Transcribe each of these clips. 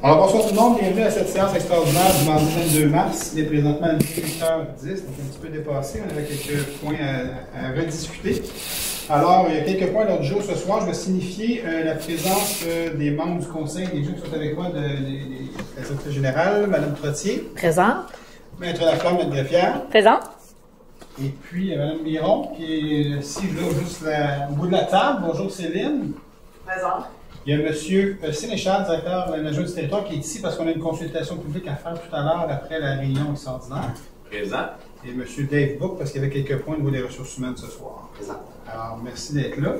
Alors, bonsoir tout le monde, bienvenue à cette séance extraordinaire du mardi 22 mars. Il est présentement 18h10, donc un petit peu dépassé. On avait quelques points à rediscuter. Alors, il y a quelques points à l'ordre du jour ce soir. Je vais signifier la présence des membres du conseil, des gens qui sont avec moi, la secrétaire générale, Mme Trottier. Présente. Maître Laflamme, notre greffière. Présente. Et puis, Mme Miron, qui est ici, là, juste au bout de la table. Bonjour Céline. Présente. Il y a M. Sénéchal, directeur de l'aménagement du territoire, qui est ici parce qu'on a une consultation publique à faire tout à l'heure après la réunion extraordinaire. Présent. Et M. Dave Book, parce qu'il y avait quelques points au niveau des ressources humaines ce soir. Présent. Alors, merci d'être là.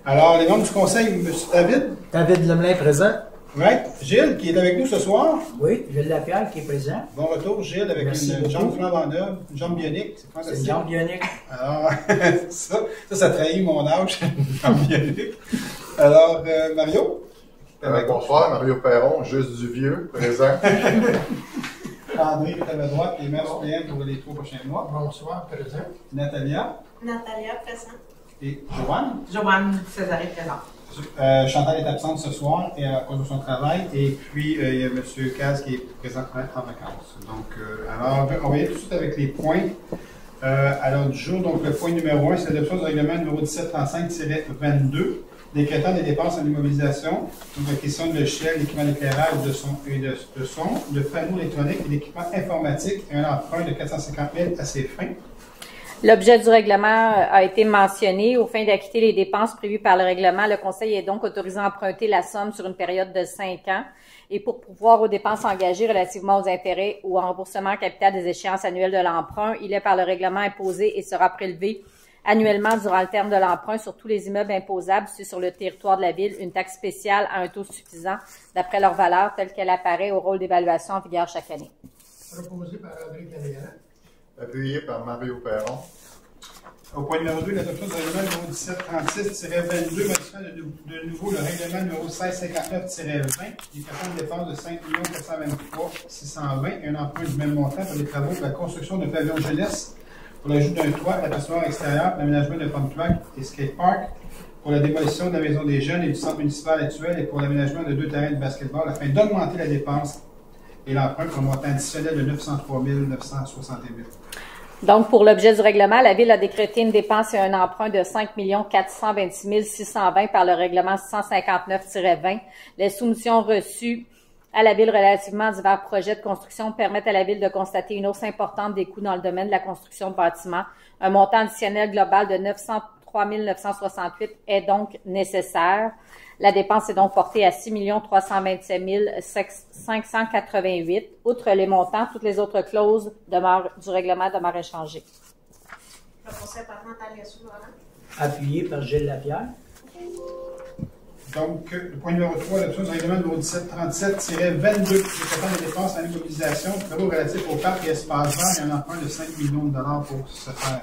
Alors, les membres du conseil, M. David. David Lemelin présent. Right. Gilles, qui est avec nous ce soir. Oui, Gilles Lapierre qui est présent. Bon retour, Gilles, avec une jambe flambant neuve, une jambe bionique. C'est fantastique. C'est une jambe bionique. Alors, ça trahit mon âge, une jambe bionique. Alors, Mario. Bonsoir, Mario Perron, juste du vieux, présent. André qui est à ma droite, et maire suppléant pour les 3 prochains mois. Bonsoir, présent. Natalia. Natalia, présent. Et Joanne. Joanne Césaré, présent. Chantal est absente ce soir et à cause de son travail. Et puis, il y a M. Caz qui est présentement en vacances. Donc, alors, on va y aller tout de suite avec les points à l'ordre du jour. Donc, le point numéro 1, c'est l'adoption du règlement numéro 1735-22, décrétant des dépenses en immobilisation, donc l'acquisition de logiciels, d'équipements d'éclairage de son, de panneaux électroniques et d'équipements informatiques et un emprunt de 450 000 à ces fins. L'objet du règlement a été mentionné. Aux fins d'acquitter les dépenses prévues par le règlement, le Conseil est donc autorisé à emprunter la somme sur une période de 5 ans. Et pour pourvoir aux dépenses engagées relativement aux intérêts ou au remboursement en capital des échéances annuelles de l'emprunt, il est par le règlement imposé et sera prélevé annuellement durant le terme de l'emprunt sur tous les immeubles imposables situés sur le territoire de la Ville une taxe spéciale à un taux suffisant d'après leur valeur telle qu'elle apparaît au rôle d'évaluation en vigueur chaque année. Proposé par André Canégan. Appuyé par Mario Perron. Au point numéro 2, l'adoption du règlement numéro 1736-22, modifiant de nouveau le règlement numéro 1659-20, qui prévoit une dépense de 5 423 620 et un emprunt du même montant pour les travaux de la construction de pavillons jeunesse, pour l'ajout d'un toit, la passoire extérieure, l'aménagement de pump track et skatepark, pour la démolition de la maison des jeunes et du centre municipal actuel et pour l'aménagement de 2 terrains de basketball afin d'augmenter la dépense et l'emprunt pour un montant additionnel de 903 968. Donc, pour l'objet du règlement, la Ville a décrété une dépense et un emprunt de 5 426 620 par le règlement 659-20. Les soumissions reçues à la Ville relativement à divers projets de construction permettent à la Ville de constater une hausse importante des coûts dans le domaine de la construction de bâtiments. Un montant additionnel global de 903 968 est donc nécessaire. La dépense est donc portée à 6 327 588. Outre les montants, toutes les autres clauses du règlement demeurent inchangées. Proposé par Natalia Souverain. Appuyé par Gilles Lapierre. Donc, le point numéro 3, l'adoption du règlement numéro 1737-22, décrétant des dépenses en immobilisation, travaux relatifs au parc et espaces verts et un emprunt de 5 millions de dollars pour ce faire.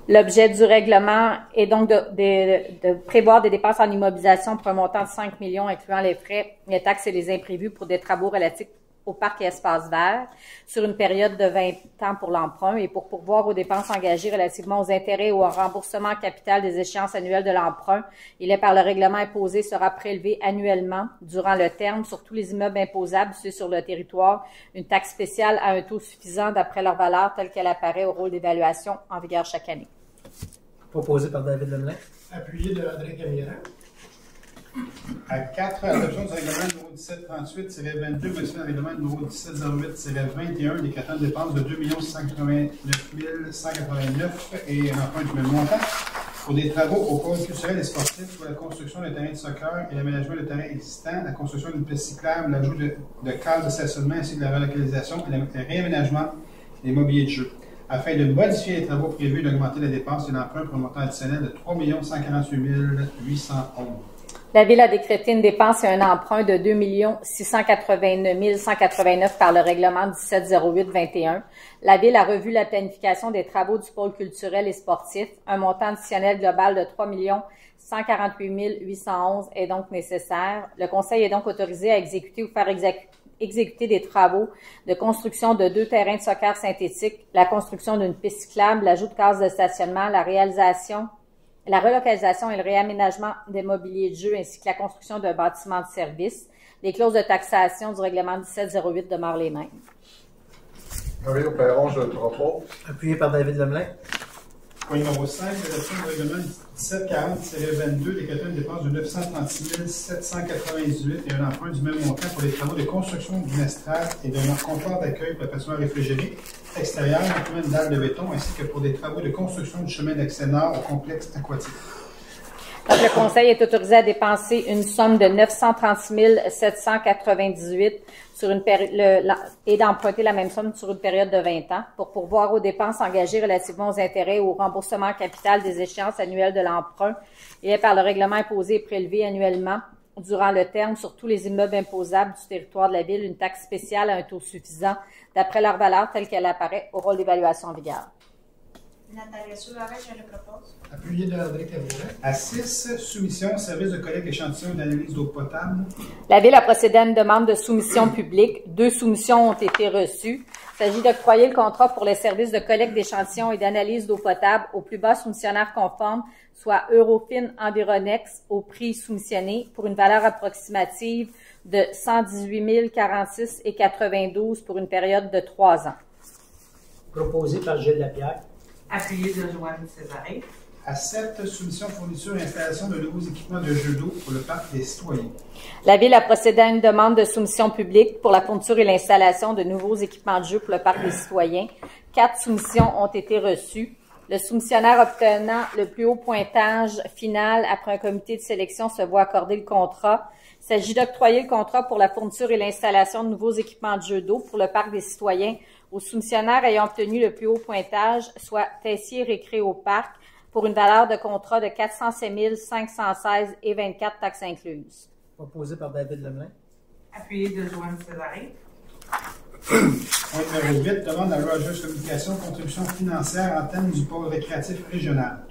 L'objet du règlement est donc de prévoir des dépenses en immobilisation pour un montant de 5 millions, incluant les frais, les taxes et les imprévus pour des travaux relatifs au parc et espaces verts sur une période de 20 ans pour l'emprunt et pour pourvoir aux dépenses engagées relativement aux intérêts ou au remboursement en capital des échéances annuelles de l'emprunt. Il est par le règlement imposé sera prélevé annuellement durant le terme sur tous les immeubles imposables situés sur le territoire une taxe spéciale à un taux suffisant d'après leur valeur telle qu'elle apparaît au rôle d'évaluation en vigueur chaque année. Proposé par David Lemelin. Appuyé de André Camégan. À 4, l'adoption du règlement numéro 1738-22, modifiant le règlement numéro 1708-21, décrétant des dépenses de 2 189 189 et un emprunt du même montant pour des travaux au pôle culturel et sportif pour la construction d'un terrain de soccer et l'aménagement de terrain existant, la construction d'une piste cyclable, l'ajout de cases de stationnement ainsi que la relocalisation et le réaménagement des mobiliers de jeu, afin de modifier les travaux prévus et d'augmenter la dépense et l'emprunt pour un montant additionnel de 3 148 811. La Ville a décrété une dépense et un emprunt de 2 689 189 par le règlement 1708-21. La Ville a revu la planification des travaux du pôle culturel et sportif. Un montant additionnel global de 3 148 811 est donc nécessaire. Le Conseil est donc autorisé à exécuter ou faire exécuter des travaux de construction de 2 terrains de soccer synthétiques, la construction d'une piste cyclable, l'ajout de cases de stationnement, la relocalisation et le réaménagement des mobiliers de jeu ainsi que la construction d'un bâtiment de service, Les clauses de taxation du règlement 1708 demeurent les mêmes. Mario Perron, je le propose. Appuyé par David Lemelin. Point numéro 5, l'adoption du règlement 1740-22, des quotas de dépenses de 936 798 et un emprunt du même montant pour les travaux de construction d'une estrade et d'un comptoir d'accueil pour la patinoire réfrigérée extérieure, incluant une dalle de béton, ainsi que pour des travaux de construction du chemin d'accès nord au complexe aquatique. Donc, le Conseil est autorisé à dépenser une somme de 936 798 sur une et d'emprunter la même somme sur une période de 20 ans pour pourvoir aux dépenses engagées relativement aux intérêts et au remboursement en capital des échéances annuelles de l'emprunt et par le règlement imposé et prélevé annuellement durant le terme sur tous les immeubles imposables du territoire de la Ville une taxe spéciale à un taux suffisant d'après leur valeur telle qu'elle apparaît au rôle d'évaluation en vigueur. Nathalie Soularé, je le propose. Appuyé de André Camiera. À 6, soumission, service de collecte d'échantillons et d'analyse d'eau potable. La Ville a procédé à une demande de soumission publique. 2 soumissions ont été reçues. Il s'agit d'octroyer le contrat pour les services de collecte d'échantillons et d'analyse d'eau potable au plus bas soumissionnaire conforme, soit Eurofin Environex, au prix soumissionné pour une valeur approximative de 118 046,92 pour une période de 3 ans. Proposé par Gilles Lapierre. Appuyé de Joanne Césaré. À 7, soumission, fourniture et installation de nouveaux équipements de jeux d'eau pour le parc des citoyens. La Ville a procédé à une demande de soumission publique pour la fourniture et l'installation de nouveaux équipements de jeu pour le parc des citoyens. 4 soumissions ont été reçues. Le soumissionnaire obtenant le plus haut pointage final après un comité de sélection se voit accorder le contrat. Il s'agit d'octroyer le contrat pour la fourniture et l'installation de nouveaux équipements de jeux d'eau pour le parc des citoyens aux soumissionnaires ayant obtenu le plus haut pointage, soit Tessier Récré au Parc, pour une valeur de contrat de 407 516,24 taxes incluses. Proposé par David Lemelin. Appuyé de Joanne Césaré. Point numéro 8, demande à Rogers Communication contribution financière en termes du pôle récréatif régional.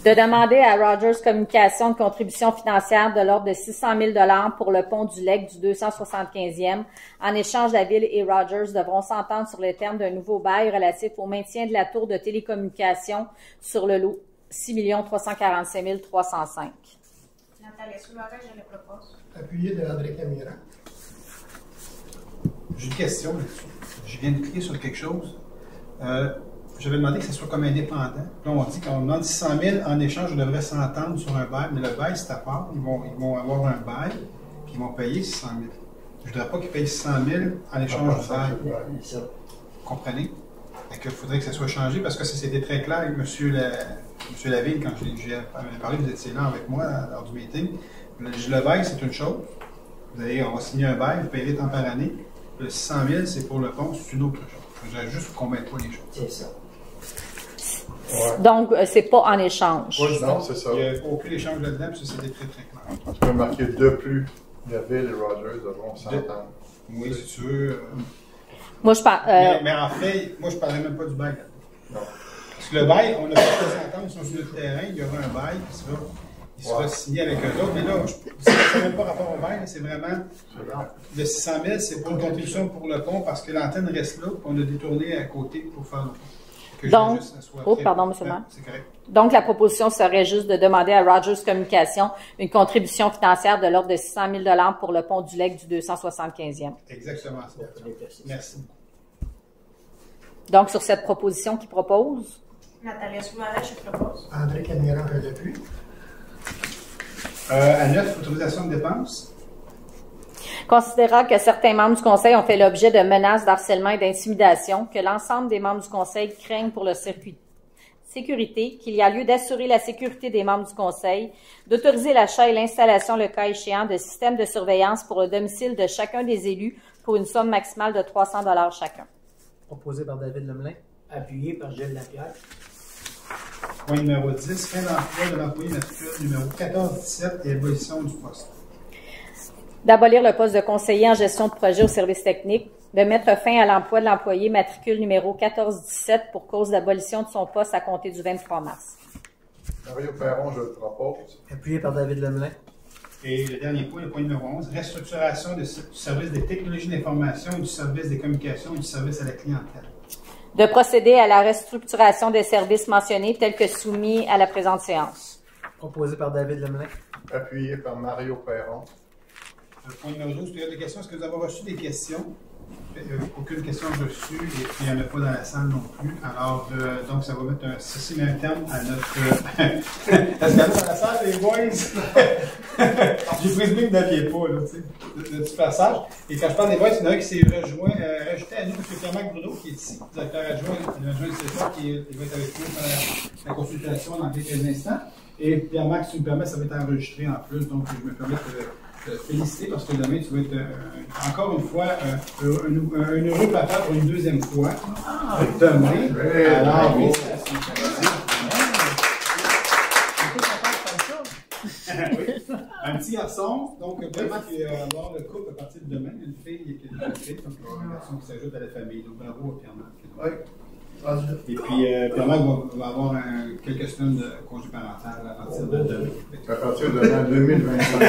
De demander à Rogers Communication une contribution financière de l'ordre de 600 000 $ pour le pont du Lec du 275e. En échange, la Ville et Rogers devront s'entendre sur les termes d'un nouveau bail relatif au maintien de la tour de télécommunication sur le lot 6 345 305. Nathalie Soularé, je le propose. Appuyé de André Camiera. J'ai une question là-dessus. Je viens de cliquer sur quelque chose. J'avais demandé que ce soit comme indépendant. Là, on dit qu'on demande 600 000 en échange, on devrait s'entendre sur un bail, mais le bail, c'est à part. Ils vont avoir un bail, puis ils vont payer 600 000. Je ne voudrais pas qu'ils payent 600 000 en échange du bail. Vous comprenez? Il faudrait que ça soit changé parce que c'était très clair avec M. Lavigne, quand j'ai parlé, vous étiez là avec moi lors du meeting. Le bail, c'est une chose. On va signer un bail, vous payez tant par année. Le 600 000, c'est pour le pont, c'est une autre chose. Je voudrais juste qu'on ne mette pas les choses. C'est ça. Ouais. Donc, c'est pas en échange. Non, c'est ça. Il n'y a aucun échange là-dedans, puis ça, c'était très, très clair. Tu peux marquer de plus. La Ville et Rogers devront s'entendre. Oui, si tu veux. Moi, je parle. Mais en fait, moi, je ne parlais même pas du bail. Non. Parce que le bail, on a pas de s'entendre, ils sont sur le terrain, il y aura un bail, puis il sera signé avec eux autres. Mais là, ça n'a même pas rapport au bail, c'est vraiment. Le 600 000, c'est pour une contribution pour le pont, parce que l'antenne reste là, puis on a détourné à côté pour faire le pont. Donc, pardon, M. le maire. C'est correct. Donc, la proposition serait juste de demander à Rogers Communication une contribution financière de l'ordre de 600 000 $ pour le pont du Lec du 275e. Exactement ça. Merci. Donc, sur cette proposition qu'il propose, Nathalie Soularé, je propose. André Camiera, je l'appuie. À 9, autorisation de dépenses. considérant que certains membres du Conseil ont fait l'objet de menaces, d'harcèlement et d'intimidation, que l'ensemble des membres du Conseil craignent pour leur sécurité, qu'il y a lieu d'assurer la sécurité des membres du Conseil, d'autoriser l'achat et l'installation, le cas échéant, de systèmes de surveillance pour le domicile de chacun des élus pour une somme maximale de 300 $ chacun. Proposé par David Lemelin. Appuyé par Gilles Lapierre. Point numéro 10, fin d'emploi de l'employé matricule numéro 1417 et abolition du poste. D'abolir le poste de conseiller en gestion de projet au service technique, de mettre fin à l'emploi de l'employé matricule numéro 1417 pour cause d'abolition de son poste à compter du 23 mars. Mario Perron, je le propose. Appuyé par David Lemelin. Et le dernier point, le point numéro 11, restructuration du service des technologies d'information, du service des communications et du service à la clientèle. De procéder à la restructuration des services mentionnés tels que soumis à la présente séance. Proposé par David Lemelin. Appuyé par Mario Perron. Point numéro 12, période de questions. Est-ce que nous avons reçu des questions? Aucune question reçue et puis il n'y en a pas dans la salle non plus. Alors, donc, ça va mettre ceci met un terme à notre. Est-ce qu'il y en a dans la salle, les boys? J'ai présumé que vous n'aviez pas, là, tu sais, le petit passage. Et quand je parle des boys, il y en a un qui s'est rajouté à nous, M. Pierre-Marc Bruno, qui est ici, directeur adjoint du CESA, qui va être avec nous pour la consultation dans quelques instants. Et Pierre-Marc, si tu me permets, ça va être enregistré en plus, donc je me permets de féliciter parce que demain, tu vas être encore une fois un heureux papa pour une deuxième fois. Demain. Alors, félicitations. Oui. Un petit garçon, donc vraiment qui va avoir le couple à partir de demain, une fille qui est une fille, donc un garçon qui s'ajoute à la famille. Donc bravo à Pierre-Marc. Oui. Et puis Pierre-Marc va avoir quelques semaines de congé parental à partir de demain. À partir de 2025.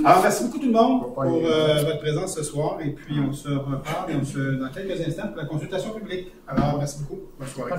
Alors merci beaucoup tout le monde pour votre présence ce soir et puis on se reparle dans quelques instants pour la consultation publique. Alors merci beaucoup. Bonne soirée.